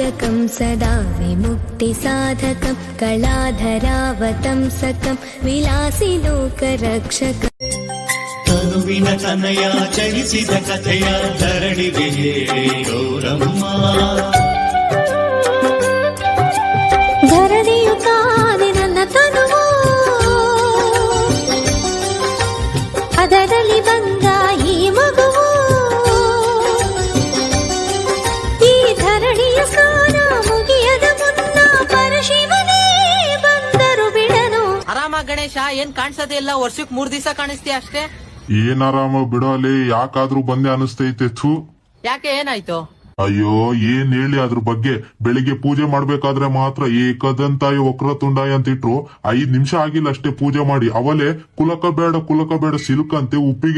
तारकं सदा विमुक्तिसाधकं कलाधरावतंसकं विलासिलोकरक्षकम् ತನುವಿನ ತನಯ ಚಲಿಸಿದ ಕಥೆಯ ಧರಣಿಗೆ ಹೇಳೋರಮ್ಮ. ಧರಣಿಯು ಕಾದೆ ನನ್ನ ತನುವು, ಅದರಲ್ಲಿ ಬಂದ ಈ ಮಗುವು. ಈ ಧರಣಿಯ ಸ್ನಾನ ಮುಗಿಯದ ಮುನ್ನ ಪರಶಿವನೇ ಬಂದರು ಬಿಡನು. ಆರಾಮ ಗಣೇಶ, ಏನ್ ಕಾಣಿಸೋದೇ ಇಲ್ಲ, ವರ್ಷಕ್ಕೆ 3 ದಿವಸ ಕಾಣಿಸ್ತೀಯ ಅಷ್ಟೇ. ಏನ್ ಆರಾಮ ಬಿಡೋಲೆ, ಯಾಕಾದ್ರೂ ಬಂದೆ ಅನಿಸ್ತೈತೆ. ಥೂ, ಯಾಕೆ, ಏನಾಯ್ತು? ಅಯ್ಯೋ ಏನ್ ಹೇಳಿ ಅದ್ರ ಬಗ್ಗೆ. ಬೆಳಿಗ್ಗೆ ಪೂಜೆ ಮಾಡ್ಬೇಕಾದ್ರೆ ಮಾತ್ರ ಏಕದಂತಾಯ ವಕ್ರತುಂಡಾಯ ಅಂತ ಇಟ್ರು. 5 ನಿಮಿಷ ಆಗಿಲ್ಲ ಅಷ್ಟೇ ಪೂಜೆ ಮಾಡಿ. ಅವಲೇ ಕುಲಕ ಬೇಡ ಸಿಲ್ಕ್ ಅಂತೆ ಉಪ್ಪಿಗೆ